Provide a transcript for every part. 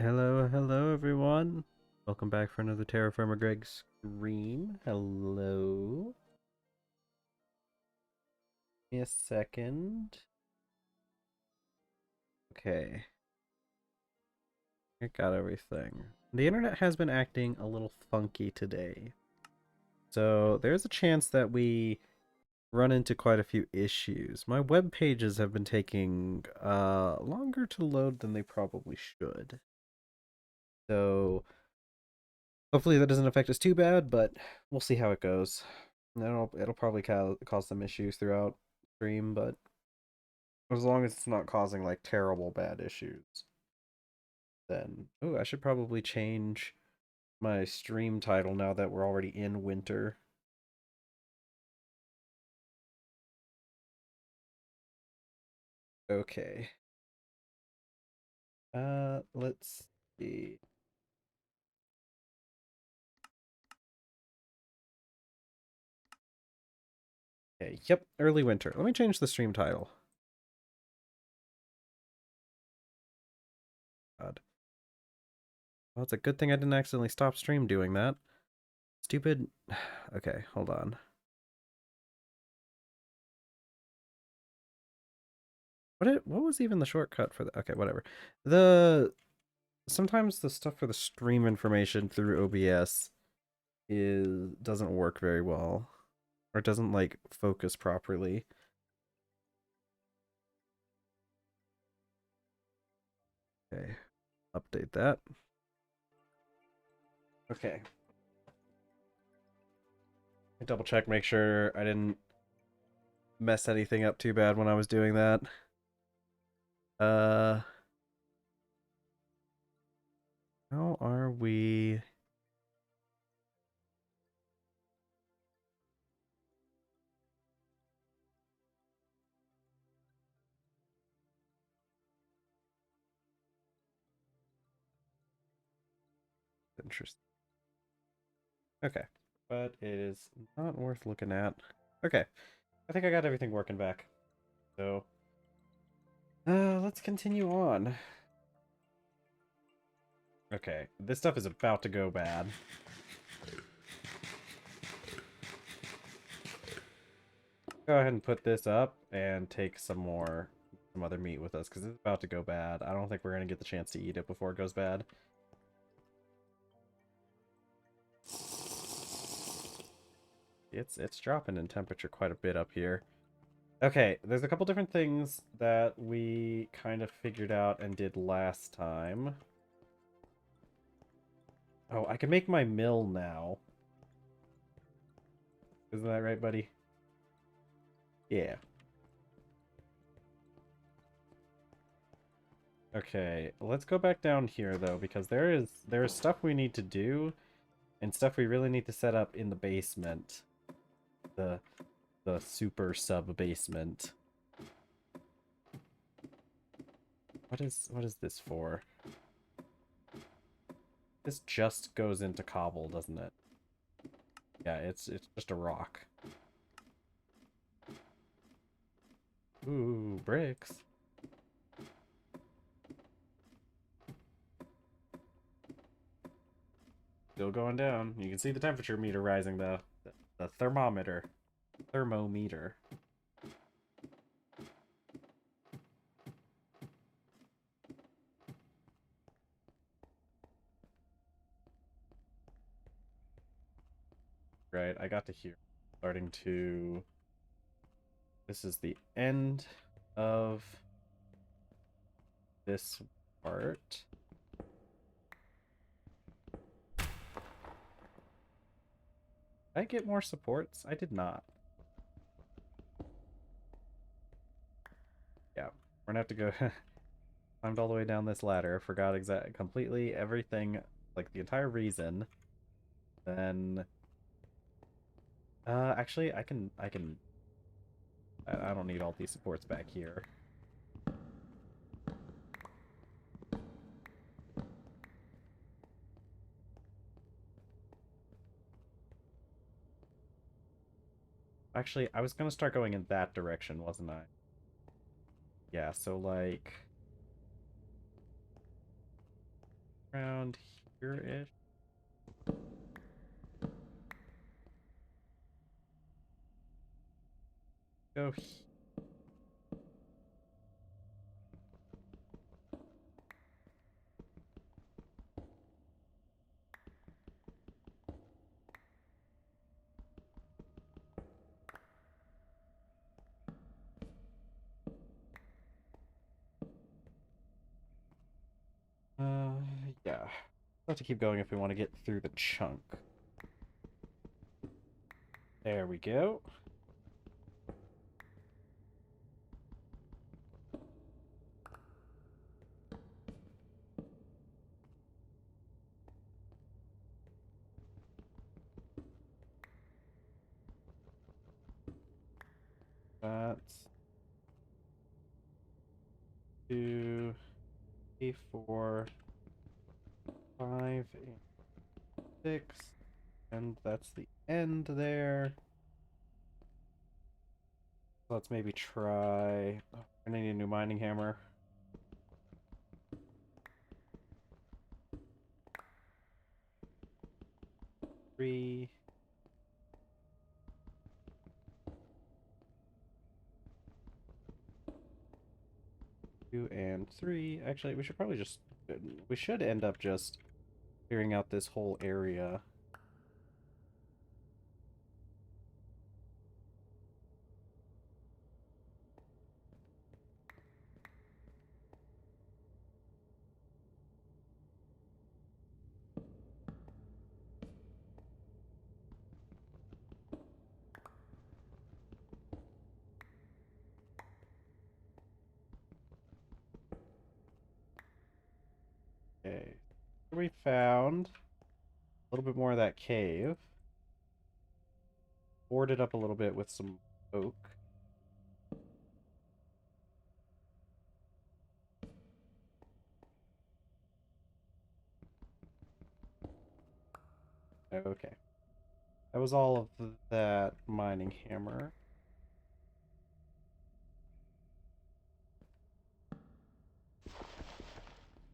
Hello everyone. Welcome back for another TerrafirmaGreg stream. Hello. Give me a second. Okay. I got everything. The internet has been acting a little funky today. So there's a chance that we run into quite a few issues. My web pages have been taking longer to load than they probably should. So hopefully that doesn't affect us too bad, but we'll see how it goes. It'll probably cause some issues throughout stream, but as long as it's not causing like terrible bad issues, then I should probably change my stream title now that we're already in winter. Okay. Let's see. Okay, yep, early winter. Let me change the stream title. God. Well, it's a good thing I didn't accidentally stop stream doing that. Stupid. Okay, hold on. What was even the shortcut for the okay, whatever. The sometimes the stuff for the stream information through OBS doesn't work very well. Or it doesn't like focus properly. Okay. Update that. Okay. Double check, make sure I didn't mess anything up too bad when I was doing that. Uh how are we? Interesting. Okay. But it is not worth looking at. Okay. I think I got everything working back. So let's continue on. Okay, this stuff is about to go bad. Go ahead and put this up and take some other meat with us because it's about to go bad. I don't think we're gonna get the chance to eat it before it goes bad. It's dropping in temperature quite a bit up here. Okay, there's a couple different things that we kind of figured out and did last time. Oh, I can make my mill now. Isn't that right, buddy? Yeah. Okay, let's go back down here though, because there is stuff we need to do and stuff we really need to set up in the basement. The super sub basement. What is this for? This just goes into cobble, doesn't it? Yeah, it's just a rock. Ooh, bricks. Still going down. You can see the temperature meter rising though. The thermometer. Thermometer. Right, I got to here. Starting to... This is the end of this part. Did I get more supports? I did not. Yeah, we're gonna have to go... Climbed all the way down this ladder. Forgot completely everything, like the entire reason. Then... actually, I don't need all these supports back here. Actually, I was gonna start going in that direction, wasn't I? Yeah, so like... around here-ish. Go here. Yeah. We'll have to keep going if we want to get through the chunk. There we go. That's 2, 3, 4, 5, and 6. And that's the end there. Let's maybe try... Oh, I need a new mining hammer. Three. 2 and 3. Actually, we should probably just... We should end up just clearing out this whole area. Okay. We found a little bit more of that cave. Boarded up a little bit with some oak. Okay. That was all of that mining hammer.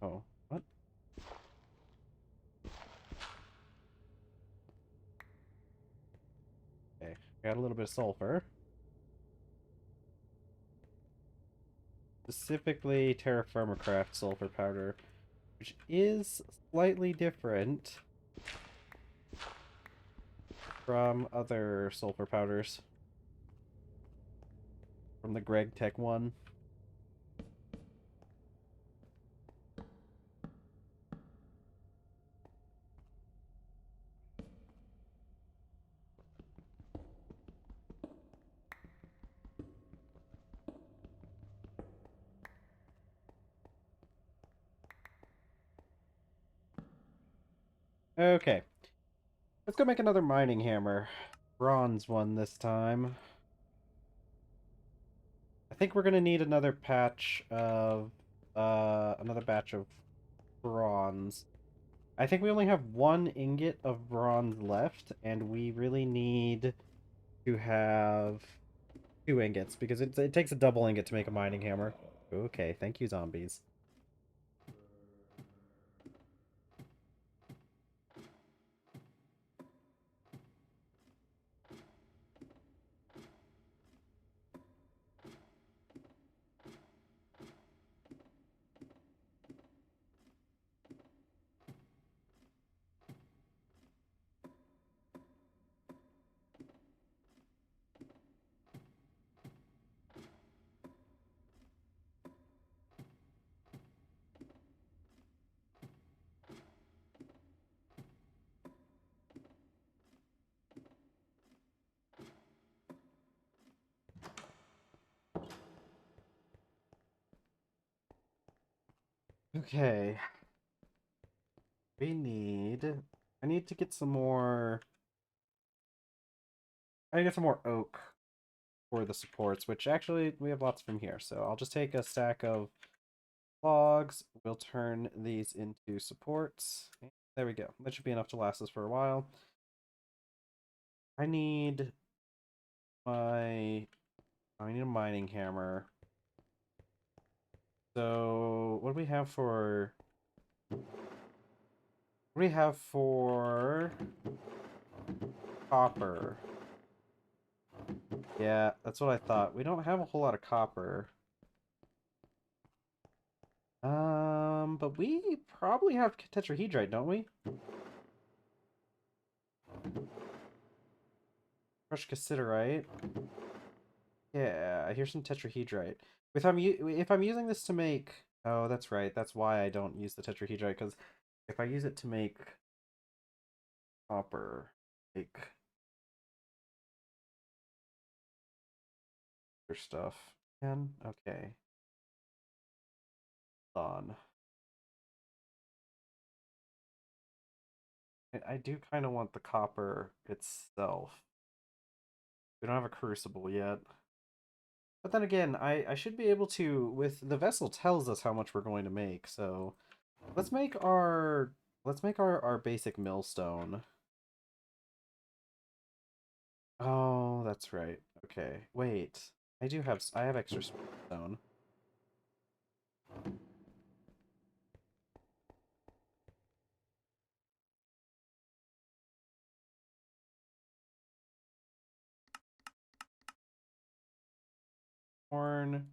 Oh, what? Okay, got a little bit of sulfur. Specifically TerrafirmaGreg sulfur powder, which is slightly different from other sulfur powders. From the Greg Tech one. Okay. Let's go make another mining hammer. Bronze one this time. I think we're gonna need another patch of another batch of bronze. I think we only have 1 ingot of bronze left, and we really need to have 2 ingots because it takes a double ingot to make a mining hammer. Okay, thank you, zombies. Okay. We need... I need to get some more... I need to get some more oak for the supports, which actually we have lots from here. So I'll just take a stack of logs. We'll turn these into supports. There we go. That should be enough to last us for a while. I need my... I need a mining hammer. So, what do we have for... What do we have for copper? Yeah, that's what I thought. We don't have a whole lot of copper. But we probably have tetrahedrite, don't we? Crushed cassiterite. Yeah, I hear some tetrahedrite. If I'm using this to make, oh, that's right. That's why I don't use the tetrahedrite, because if I use it to make copper, like other stuff, and okay, on. I do kind of want the copper itself. We don't have a crucible yet. But then again, I should be able to, with the vessel tells us how much we're going to make, so let's make our basic millstone. Oh, that's right. Okay. Wait. I have extra stone. Horn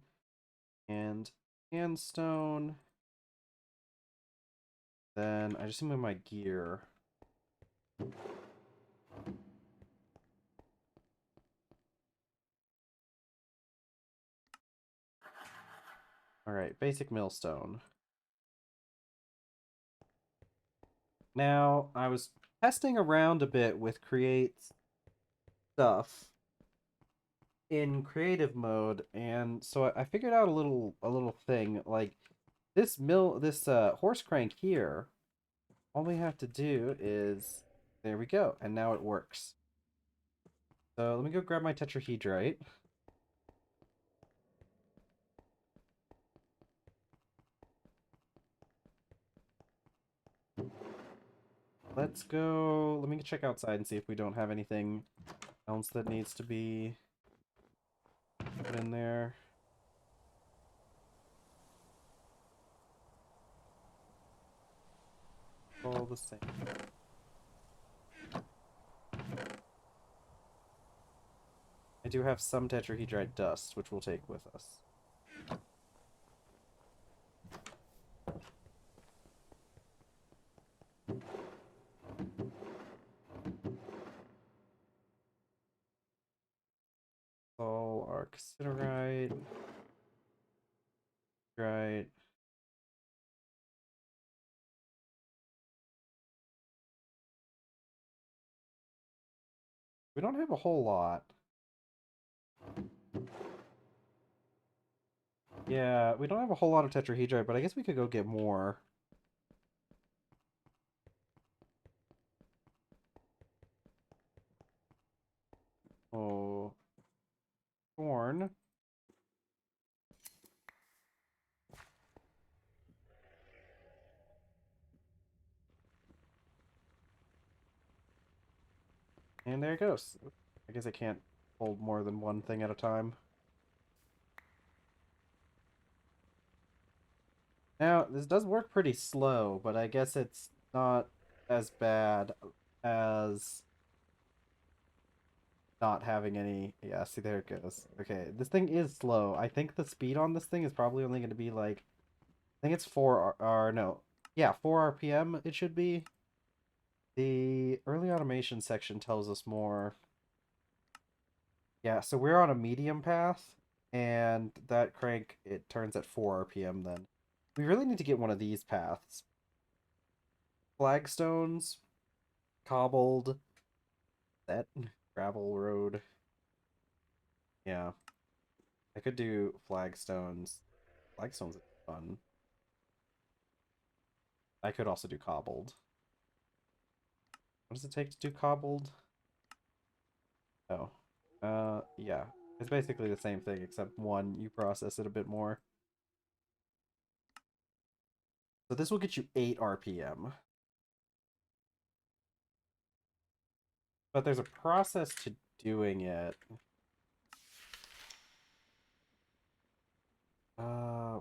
and sandstone. Then I just need my gear. Alright, basic millstone. Now, I was testing around a bit with create stuff in creative mode, and so I figured out a little thing. Like this horse crank here, all we have to do is there we go, and now it works. So let me go grab my tetrahedrite. Let's go. Let me check outside and see if we don't have anything else that needs to be put in there. All the same. I do have some tetrahedrite dust, which we'll take with us. All our cassiterite. Right. We don't have a whole lot. Yeah, we don't have a whole lot of tetrahedrite, but I guess we could go get more. Oh, corn. And there it goes. I guess I can't hold more than one thing at a time. Now, this does work pretty slow, but I guess it's not as bad as not having any... Yeah, see, there it goes. Okay, this thing is slow. I think the speed on this thing is probably only going to be like... I think it's 4... or no. Yeah, 4 RPM it should be. The early automation section tells us more. Yeah, so we're on a medium path, and that crank, it turns at 4 RPM then. We really need to get one of these paths. Flagstones, cobbled, that gravel road. Yeah, I could do flagstones. Flagstones are fun. I could also do cobbled. What does it take to do cobbled? Oh, yeah. It's basically the same thing, except one, you process it a bit more. So this will get you 8 RPM. But there's a process to doing it.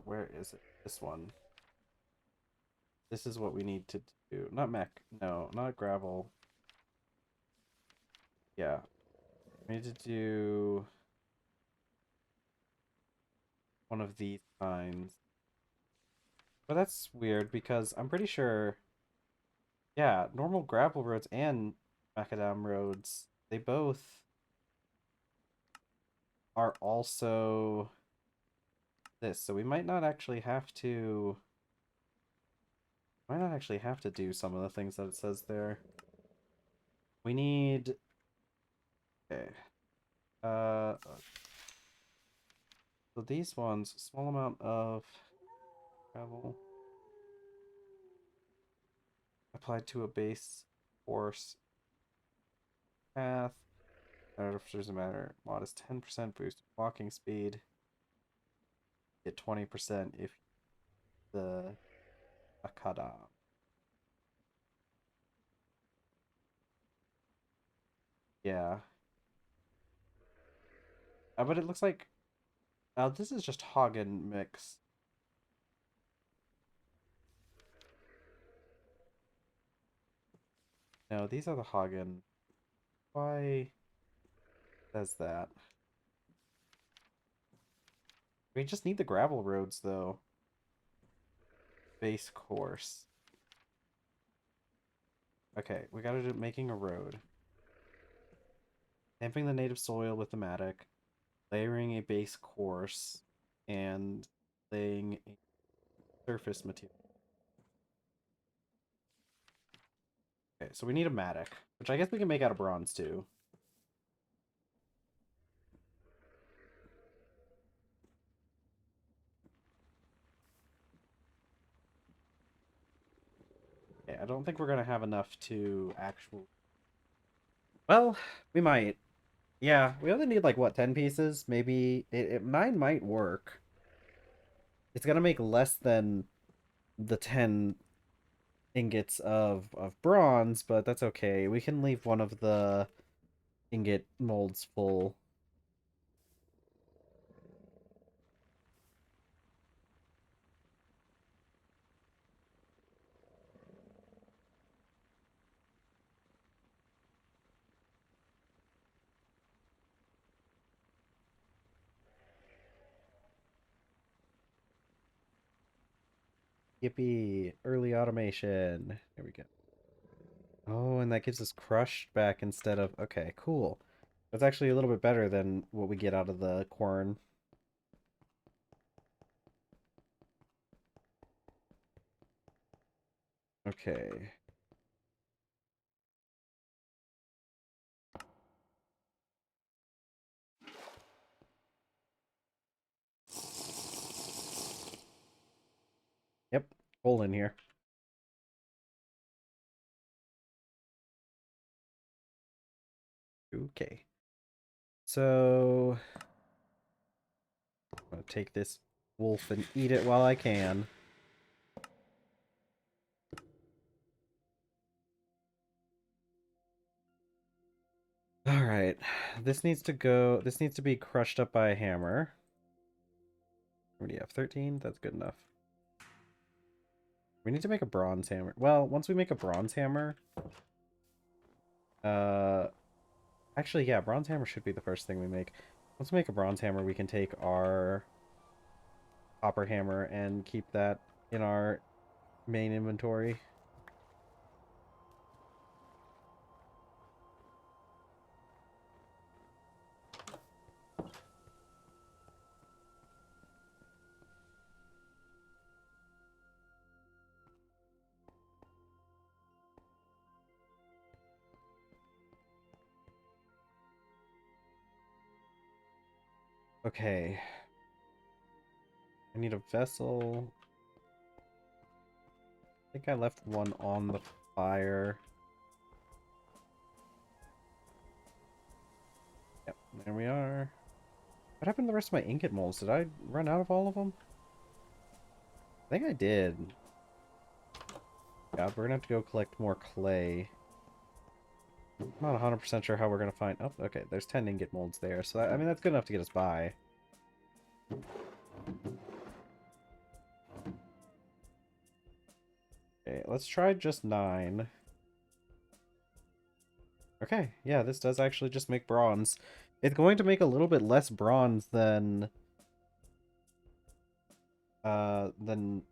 Where is it? This one. this is what we need to do. Not mech. No, not gravel. Yeah. We need to do one of these kinds. But that's weird because I'm pretty sure, yeah, normal gravel roads and macadam roads, they both are also this. So we might not actually have to do some of the things that it says there. We need, okay. So these ones, small amount of gravel applied to a base course path. I don't know if there's a matter. Modest 10% boost walking speed. Get 20% if the Akada. Yeah. But it looks like this is just Hagen mix. No, these are the Hagen. Why says that? We just need the gravel roads though. Base course. Okay, we gotta do making a road. Damping the native soil with the mattock, layering a base course, and laying a surface material. Okay, so we need a mattock, which I guess we can make out of bronze too. Okay, I don't think we're gonna have enough to actual. Well, we might. Yeah, we only need like what, 10 pieces? Maybe mine might work. It's gonna make less than the 10 ingots of bronze, but that's okay. We can leave one of the ingot molds full. Yippee! Early automation. There we go. Oh, and that gives us crushed back instead of... Okay, cool. That's actually a little bit better than what we get out of the corn. Okay. Yep, hole in here. Okay. So... I'm gonna take this wolf and eat it while I can. Alright. This needs to be crushed up by a hammer. What do you have? 13? That's good enough. We need to make a bronze hammer. Well, once we make a bronze hammer... Actually, yeah, bronze hammer should be the first thing we make. Once we make a bronze hammer, we can take our copper hammer and keep that in our main inventory. Okay. I need a vessel. I think I left one on the fire. Yep, there we are. What happened to the rest of my ingot molds? Did I run out of all of them? I think I did. God, we're gonna have to go collect more clay. I'm not 100% sure how we're gonna find... Oh, okay, there's 10 ingot molds there, so I mean, that's good enough to get us by. Okay, let's try just 9. Okay, yeah, this does actually just make bronze. It's going to make a little bit less bronze than 10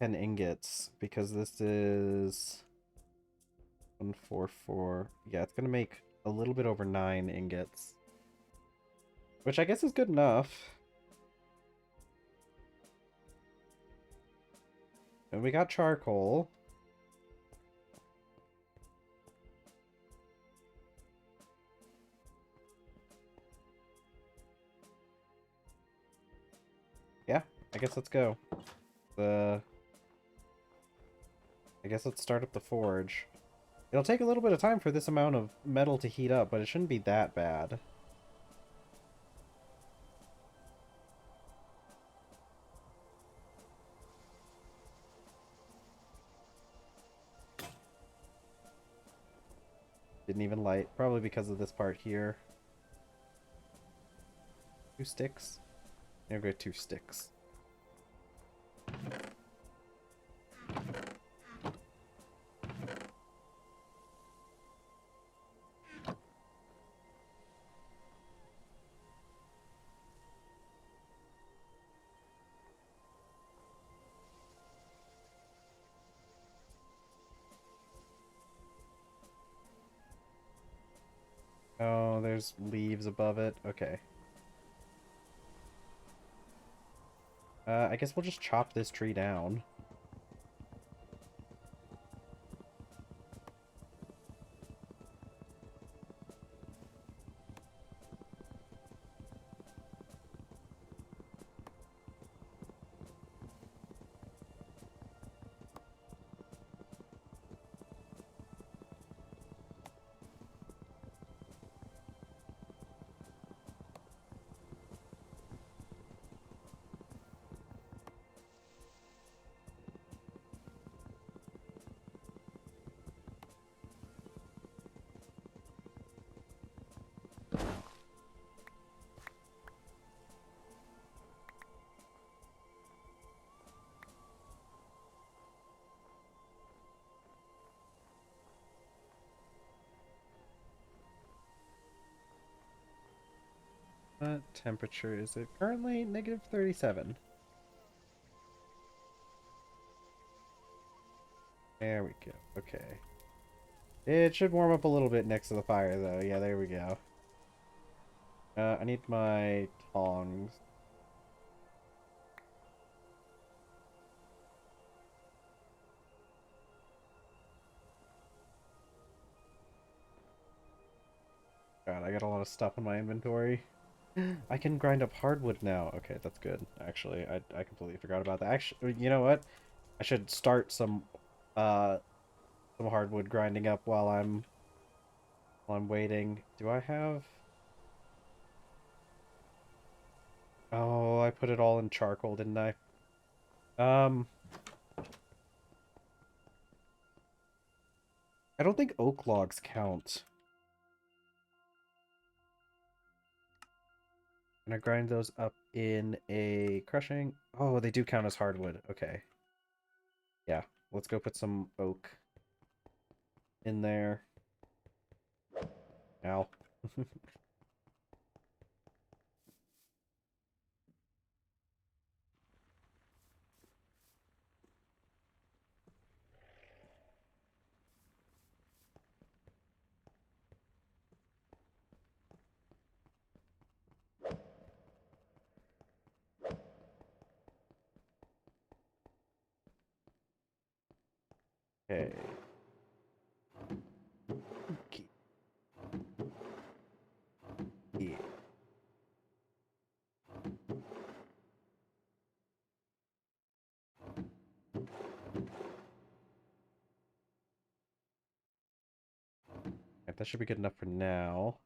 ingots, because this is 144. Yeah, it's gonna make a little bit over 9 ingots. Which I guess is good enough. And we got charcoal. Yeah, I guess let's go. I guess let's start up the forge. It'll take a little bit of time for this amount of metal to heat up, but it shouldn't be that bad. Didn't even light, probably because of this part here. 2 sticks? There go 2 sticks. Oh, there's leaves above it. Okay. I guess we'll just chop this tree down. What temperature is it? Currently negative 37. There we go. Okay. It should warm up a little bit next to the fire, though. Yeah, there we go. I need my tongs. God, I got a lot of stuff in my inventory. I can grind up hardwood now. Okay, that's good. Actually, I completely forgot about that. Actually, you know what? I should start some hardwood grinding up while I'm waiting. Do I have? Oh, I put it all in charcoal, didn't I? Um, I don't think oak logs count. I'm gonna grind those up in a crushing. Oh, they do count as hardwood. Okay. Yeah, let's go put some oak in there. Ow. Okay. Okay. Yeah. That should be good enough for now.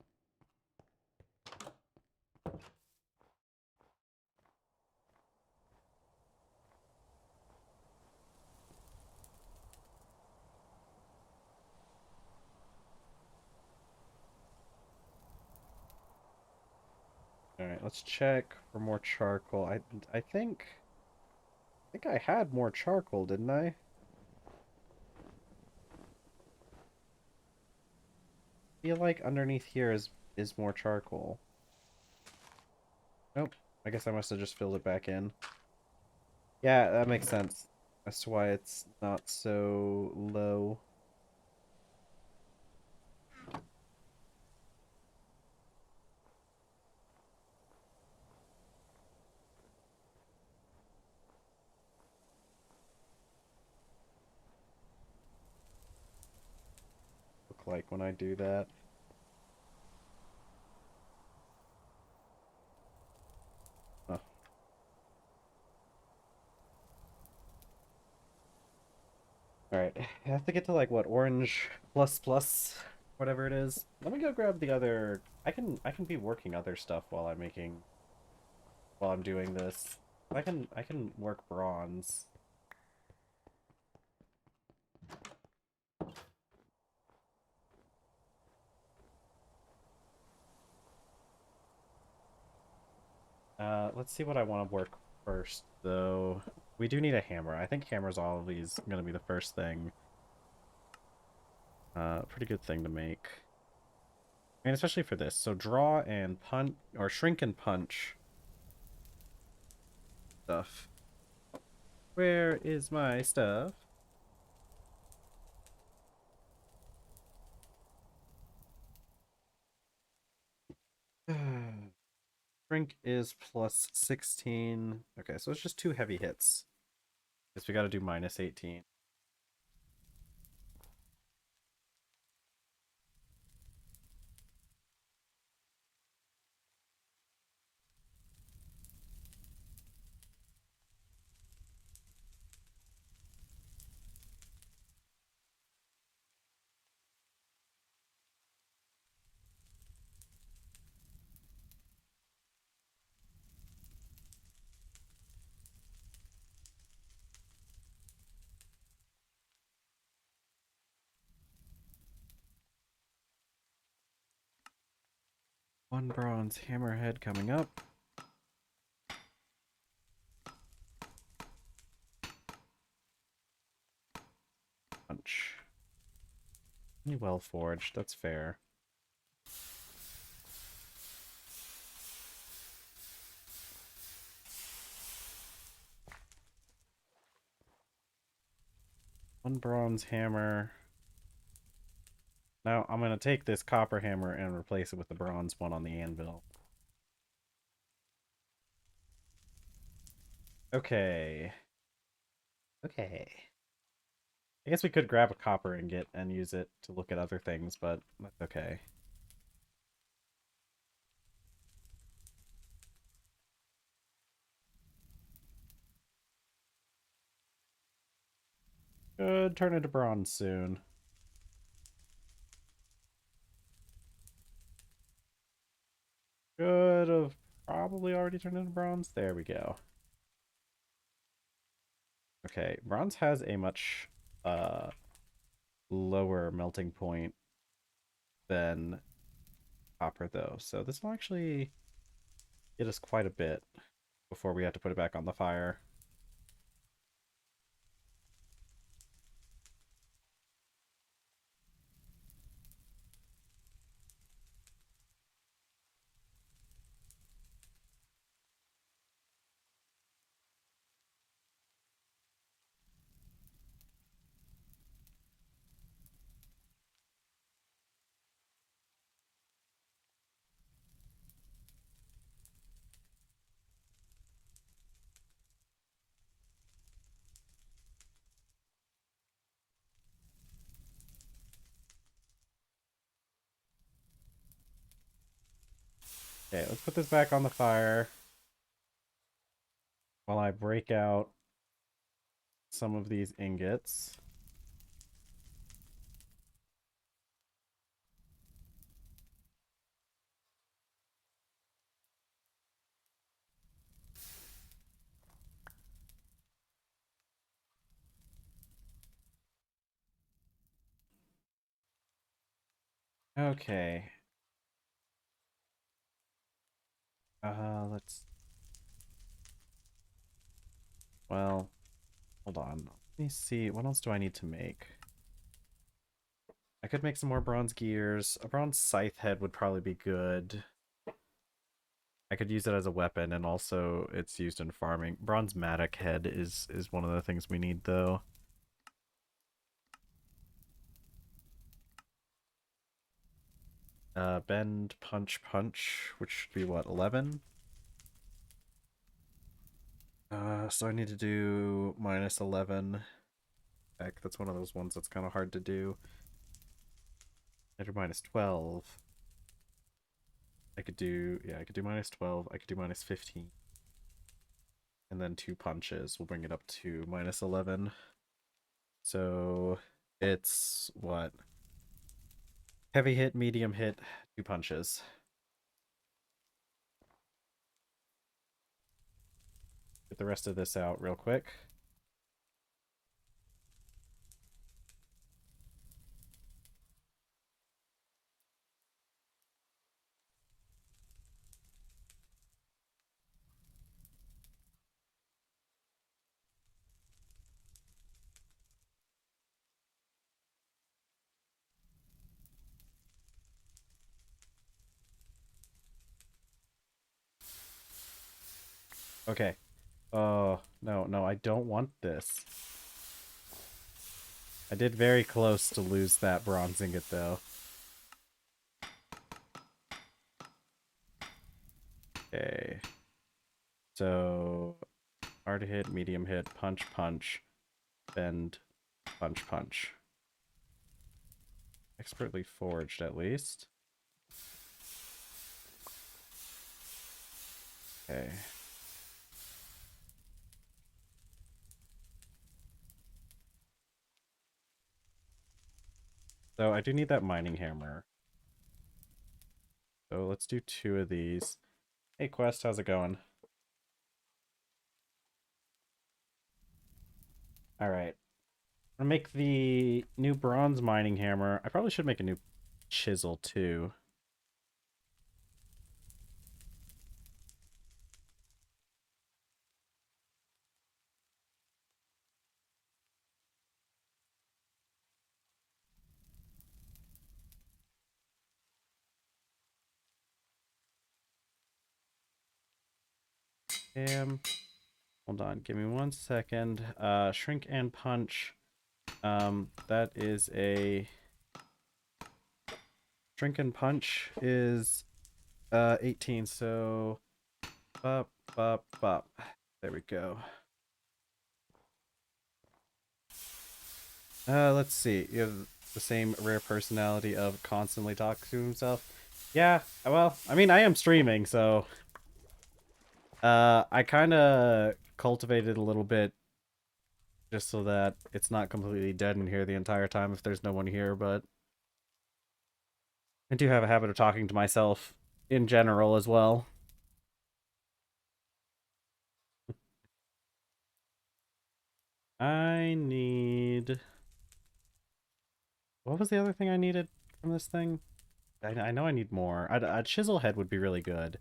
Alright, let's check for more charcoal. I think I had more charcoal, didn't I? feel like underneath here is more charcoal. Nope. I guess I must have just filled it back in. Yeah, that makes sense. That's why it's not so low. Look like when I do that. Oh. Alright. I have to get to like what, orange plus plus, whatever it is. Let me go grab the other I can be working other stuff while I'm doing this. I can work bronze. Let's see what I want to work first, though. We do need a hammer. I think hammer's always gonna be the first thing. Pretty good thing to make. I mean, especially for this. So draw and punch, or shrink and punch stuff. Where is my stuff? Shrink is plus 16. Okay, so it's just 2 heavy hits. Guess we gotta do minus 18. One bronze hammerhead coming up. Punch. Well forged, that's fair. One bronze hammer. Now I'm going to take this copper hammer and replace it with the bronze one on the anvil. Okay. Okay. I guess we could grab a copper ingot and use it to look at other things, but that's okay. Could turn into bronze soon. Could have probably already turned into bronze. There we go. Okay, bronze has a much lower melting point than copper, though. So this will actually get us quite a bit before we have to put it back on the fire. Okay, let's put this back on the fire while I break out some of these ingots. Okay. Let's... Well, hold on. Let me see. What else do I need to make? I could make some more bronze gears. A bronze scythe head would probably be good. I could use it as a weapon, and also it's used in farming. Bronze mattock head is one of the things we need, though. Bend, punch, punch, which should be what, 11? So I need to do minus 11. Heck, that's one of those ones that's kind of hard to do. I do minus 12. I could do, yeah, I could do minus 12. I could do minus 15. And then 2 punches will bring it up to minus 11. So it's what? Heavy hit, medium hit, 2 punches. Get the rest of this out real quick. Okay. Oh, no, no, I don't want this. I did very close to lose that bronze ingot, though. Okay. So, hard hit, medium hit, punch, punch, bend, punch, punch. Expertly forged, at least. Okay. So I do need that mining hammer. So let's do 2 of these. Hey Quest, how's it going? Alright. I'm gonna make the new bronze mining hammer. I probably should make a new chisel too. Hold on, give me 1 second. Shrink and punch. That is a shrink and punch is 18, so bop bop bop. There we go. Let's see. You have the same rare personality of constantly talking to himself. Yeah, well, I mean, I am streaming, so I kind of cultivated a little bit just so that it's not completely dead in here the entire time if there's no one here, but I do have a habit of talking to myself in general as well. I need... What was the other thing I needed from this thing? I know I need more. A chisel head would be really good.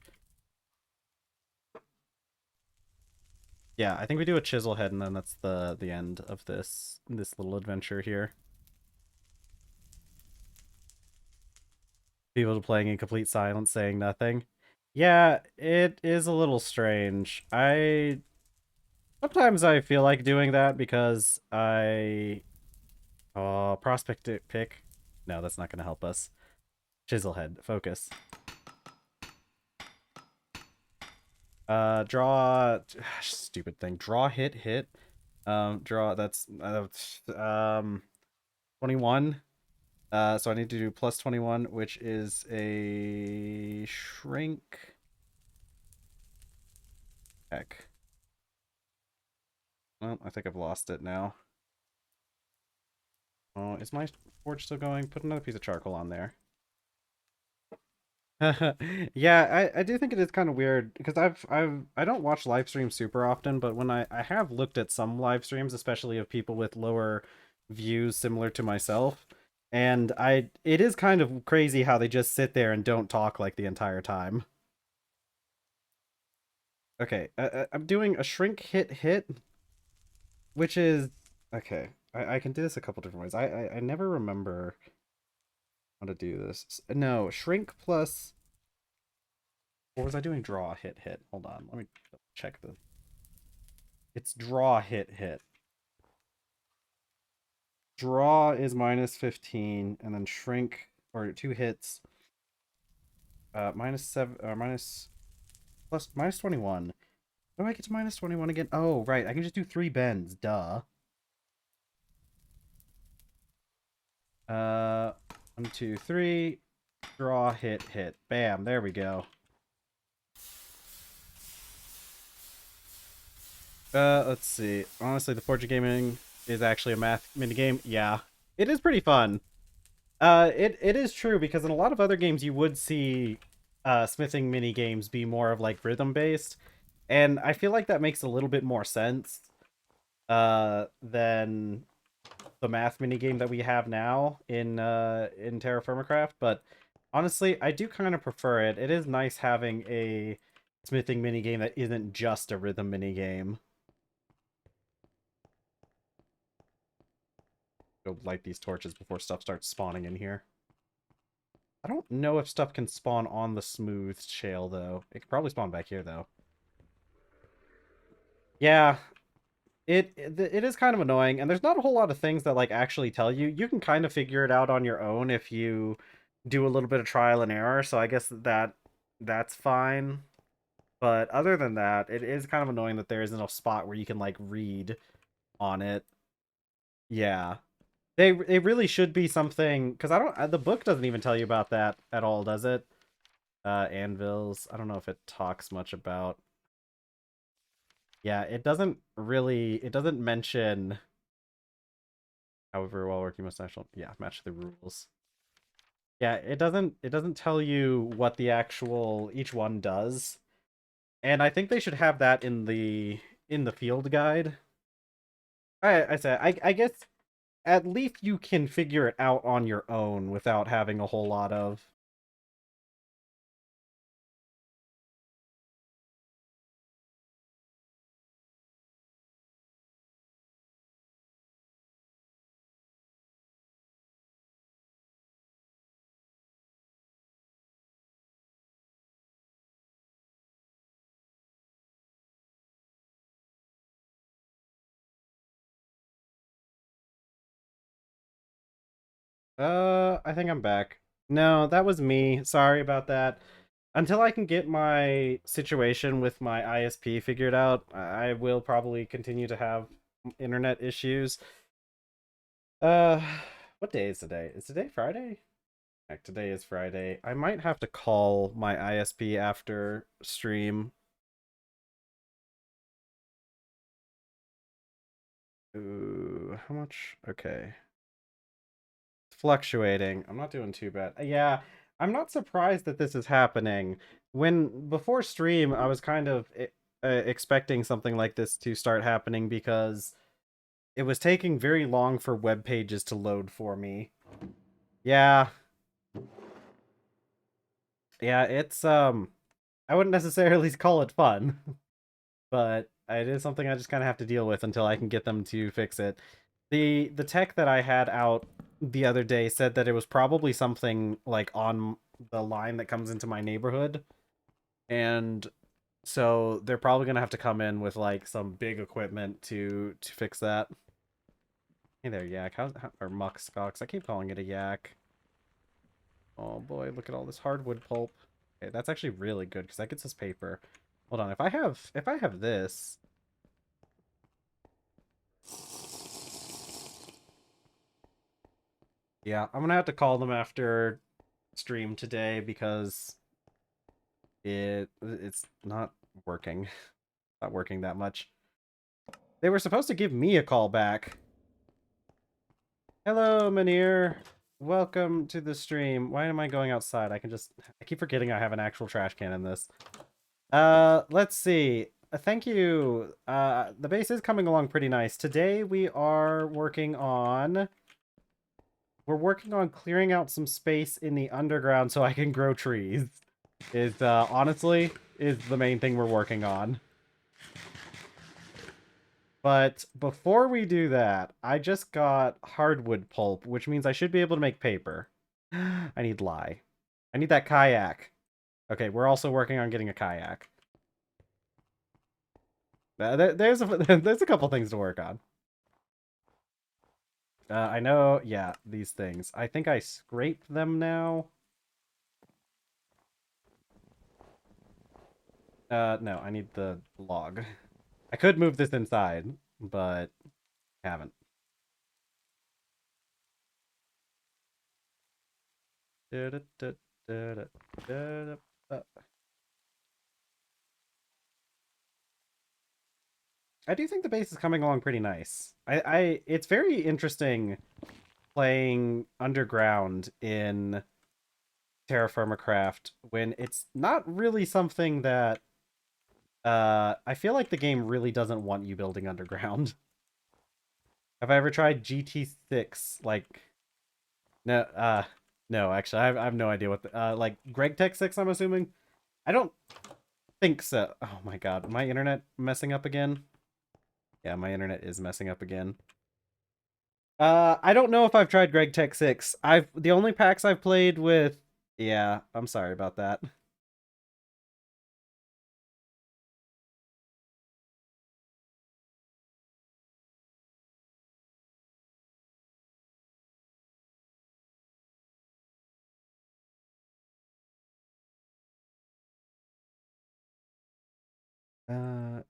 Yeah, I think we do a chisel head and then that's the end of this little adventure here. People playing in complete silence, saying nothing. Yeah, it is a little strange. Sometimes I feel like doing that because oh, prospect pick. No, that's not going to help us. Chiselhead, focus. Draw... Stupid thing. Draw, hit, hit. Draw, that's... 21. So I need to do plus 21, which is a shrink. Heck. Well, I think I've lost it now. Oh, is my forge still going? Put another piece of charcoal on there. Yeah, I do think it is kind of weird because I don't watch live streams super often, but when I have looked at some live streams, especially of people with lower views similar to myself, and it is kind of crazy how they just sit there and don't talk like the entire time. Okay, I'm doing a shrink hit hit, which is okay. I can do this a couple different ways. I never remember how to do this. No, shrink plus... Or was I doing draw, hit, hit? Hold on, let me check the... It's draw, hit, hit. Draw is minus 15, and then shrink, or 2 hits, minus 7, minus, plus, minus 21. How do I get to minus 21 again? Oh, right, I can just do 3 bends, duh. 1, 2, 3, draw, hit, hit. Bam, there we go. Let's see. Honestly, the Portrait Gaming is actually a math minigame. Yeah, it is pretty fun. It is true, because in a lot of other games you would see smithing mini games be more of like rhythm based, and I feel like that makes a little bit more sense than the math mini game that we have now in TerrafirmaGreg. But honestly, I do kind of prefer it. It is nice having a smithing mini game that isn't just a rhythm mini game. Go light these torches before stuff starts spawning in here. I don't know if stuff can spawn on the smooth shale, though. It could probably spawn back here, though. Yeah, it is kind of annoying, and there's not a whole lot of things that, like, actually tell you. You can kind of figure it out on your own if you do a little bit of trial and error, so I guess that's fine. But other than that, it is kind of annoying that there isn't a spot where you can, like, read on it. Yeah. They really should be something, because I don't... The book doesn't even tell you about that at all, does it? Anvils. I don't know if it talks much about... Yeah, it doesn't really... It doesn't mention... However, while working mustache... Yeah, match the rules. Yeah, it doesn't tell you what the actual... Each one does. And I think they should have that in the field guide. I guess at least you can figure it out on your own without having a whole lot of... I think I'm back. No, that was me. Sorry about that. Until I can get my situation with my ISP figured out, I will probably continue to have internet issues. Uh, what day is today? Is today Friday? Heck, today is Friday. I might have to call my ISP after stream. Ooh, how much? Okay. Fluctuating. I'm not doing too bad. Yeah, I'm not surprised that this is happening. Before stream, I was kind of expecting something like this to start happening because it was taking very long for web pages to load for me. Yeah. Yeah, it's I wouldn't necessarily call it fun, but it is something I just kind of have to deal with until I can get them to fix it. The tech that I had out the other day said that it was probably something like on the line that comes into my neighborhood, and so they're probably gonna have to come in with like some big equipment to fix that. Hey there, yak. Or muxcox? I keep calling it a yak. Oh boy, look at all this hardwood pulp. Okay, that's actually really good because that gets us paper. Hold on, if I have this. Yeah, I'm gonna have to call them after stream today because it's not working. Not working that much. They were supposed to give me a call back. Hello, Manir. Welcome to the stream. Why am I going outside? I keep forgetting I have an actual trash can in this. Let's see. Thank you. The base is coming along pretty nice. Today we are working on... We're working on clearing out some space in the underground so I can grow trees. Honestly, is the main thing we're working on. But before we do that, I just got hardwood pulp, which means I should be able to make paper. I need lye. I need that kayak. Okay, we're also working on getting a kayak. There's a there's a couple things to work on. I know, yeah, these things. I think I scraped them now. No, I need the log. I could move this inside, but haven't. I do think the base is coming along pretty nice. It's very interesting playing underground in TerrafirmaCraft when it's not really something that I feel like the game really doesn't want you building underground. Have I ever tried GT6? Like, no, no, actually, I have no idea what the, like Greg Tech 6, I'm assuming. I don't think so. Oh my god, my internet messing up again? Yeah, my internet is messing up again. I don't know if I've tried Greg Tech 6. The only packs I've played with. Yeah, I'm sorry about that. Uh,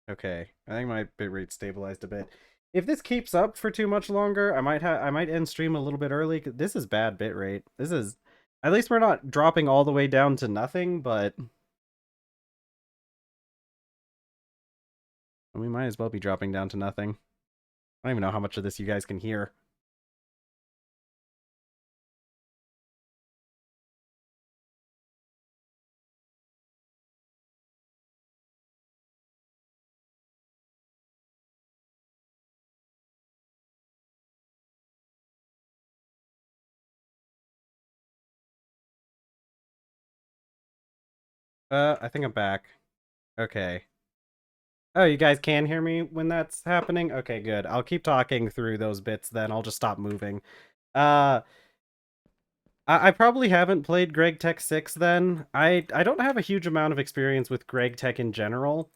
okay, I think my bitrate stabilized a bit. If this keeps up for too much longer, I might end stream a little bit early. 'Cause this is bad bitrate. This is at least we're not dropping all the way down to nothing, but we might as well be dropping down to nothing. I don't even know how much of this you guys can hear. I think I'm back. Okay. Oh, you guys can hear me when that's happening? Okay, good. I'll keep talking through those bits then. I'll just stop moving. Uh, I probably haven't played Greg Tech 6 then. I don't have a huge amount of experience with Greg Tech in general.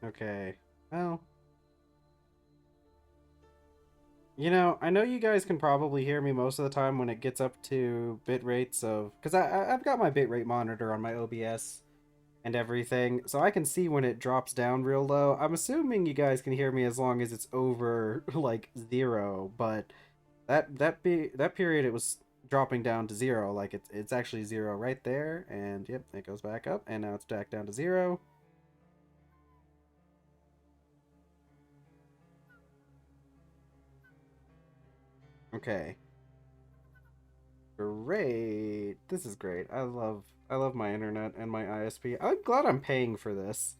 Okay. Well, I know you guys can probably hear me most of the time when it gets up to bit rates of... Because I've got my bitrate monitor on my OBS and everything, so I can see when it drops down real low. I'm assuming you guys can hear me as long as it's over, like, 0, but that period it was dropping down to 0, like it's actually 0 right there, and yep, it goes back up, and now it's back down to 0. Okay. Great. This is great. I love my internet and my ISP. I'm glad I'm paying for this.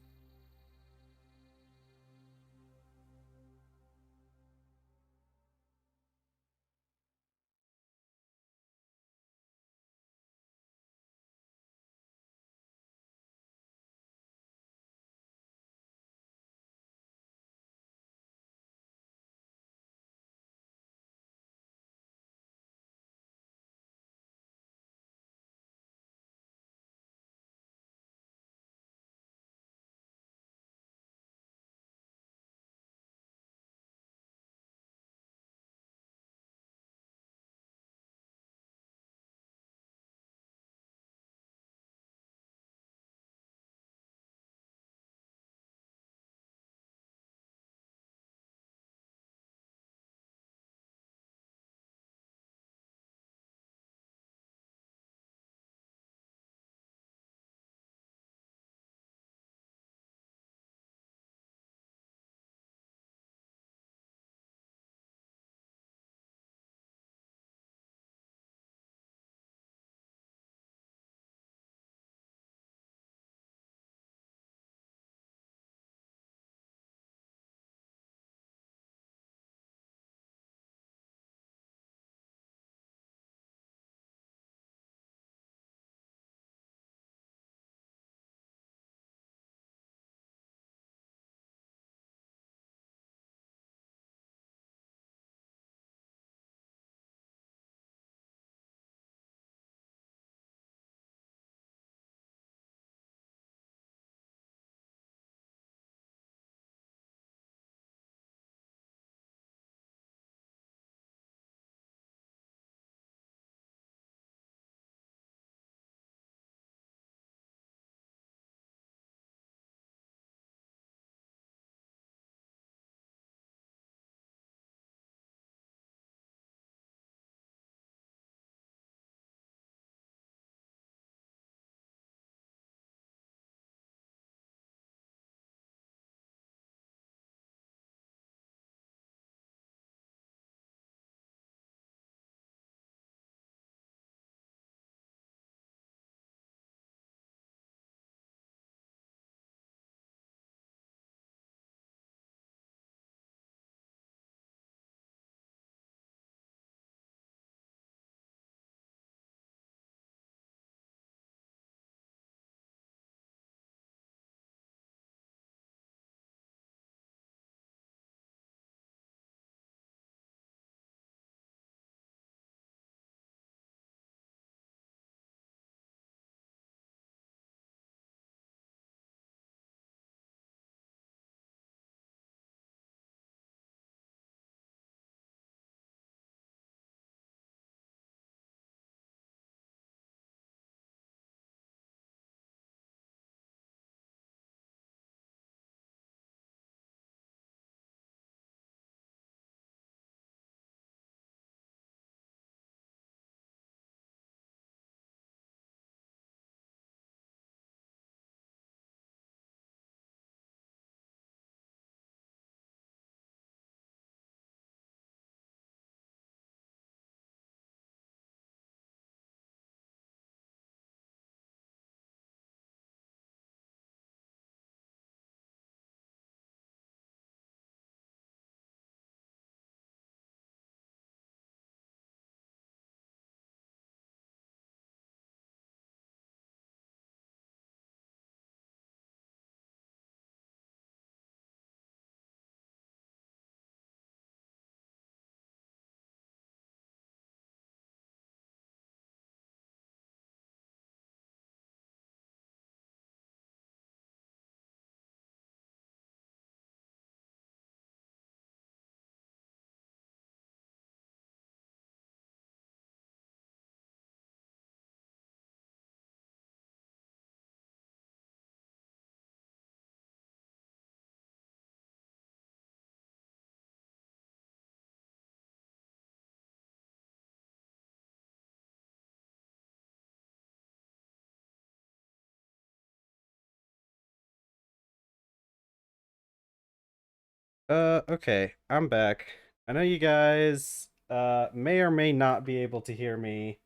Okay, I'm back. I know you guys may or may not be able to hear me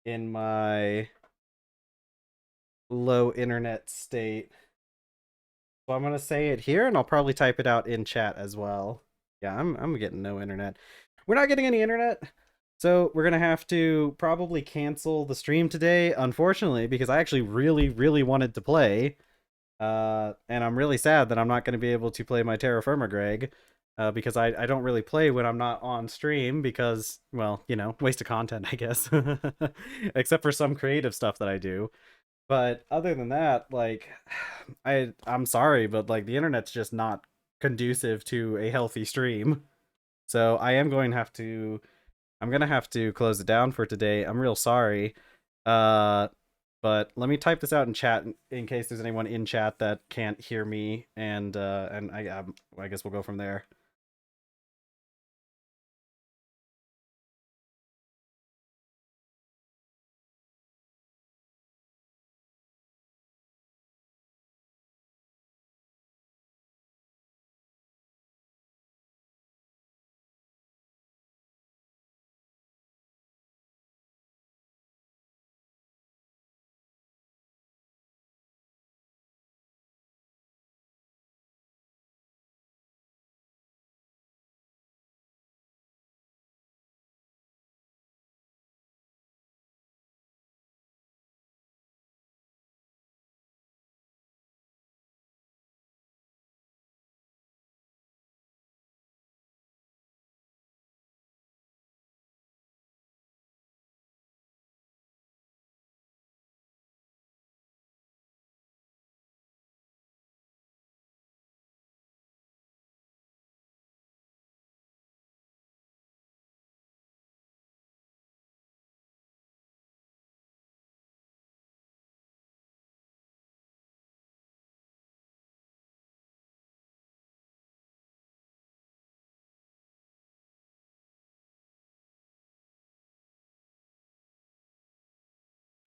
in my low internet state. So I'm gonna say it here and I'll probably type it out in chat as well. Yeah, I'm getting no internet. We're not getting any internet. So we're gonna have to probably cancel the stream today, unfortunately, because I actually really wanted to play. And I'm really sad that I'm not going to be able to play my TerrafirmaGreg, because I don't really play when I'm not on stream because, well, waste of content, I guess. Except for some creative stuff that I do. But other than that, like, I'm sorry, but like the internet's just not conducive to a healthy stream. So I'm gonna have to close it down for today. I'm real sorry. Uh, but let me type this out in chat in case there's anyone in chat that can't hear me, and I guess we'll go from there.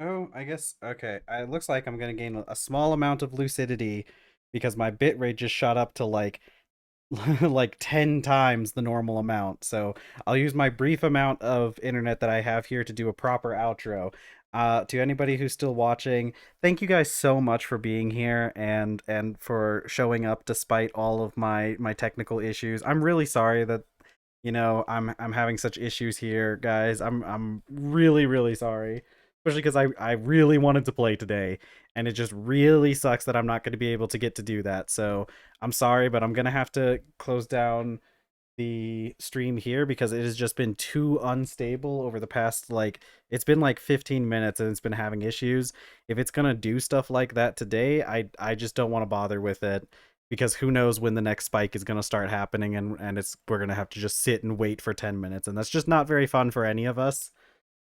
Oh, I guess okay. It looks like I'm gonna gain a small amount of lucidity because my bitrate just shot up to like like 10 times the normal amount. So I'll use my brief amount of internet that I have here to do a proper outro. To anybody who's still watching, thank you guys so much for being here and for showing up despite all of my technical issues. I'm really sorry that I'm having such issues here, guys. I'm really sorry, especially because I really wanted to play today, and it just really sucks that I'm not going to be able to get to do that. So I'm sorry, but I'm gonna have to close down the stream here because it has just been too unstable over the past, like, it's been like 15 minutes and it's been having issues. If it's gonna do stuff like that today, I just don't want to bother with it because who knows when the next spike is gonna start happening, and we're gonna have to just sit and wait for 10 minutes, and that's just not very fun for any of us.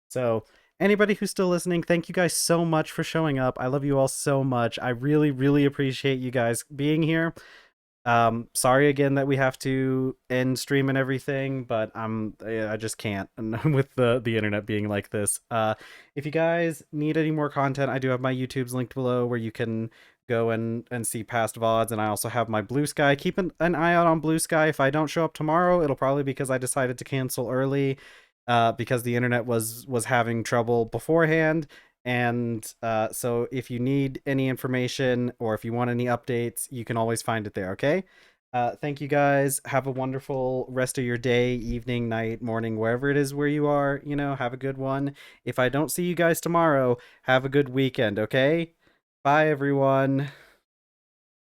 So anybody who's still listening, thank you guys so much for showing up. I love you all so much. I really appreciate you guys being here. Sorry again that we have to end stream and everything, but I just can't with the internet being like this. If you guys need any more content, I do have my YouTube's linked below where you can go and see past VODs, and I also have my Blue Sky. Keep an eye out on Blue Sky. If I don't show up tomorrow, it'll probably because I decided to cancel early, because the internet was having trouble beforehand. And so if you need any information or if you want any updates, you can always find it there, okay? Thank you guys. Have a wonderful rest of your day, evening, night, morning, wherever it is where you are. Have a good one. If I don't see you guys tomorrow, have a good weekend, okay? Bye, everyone.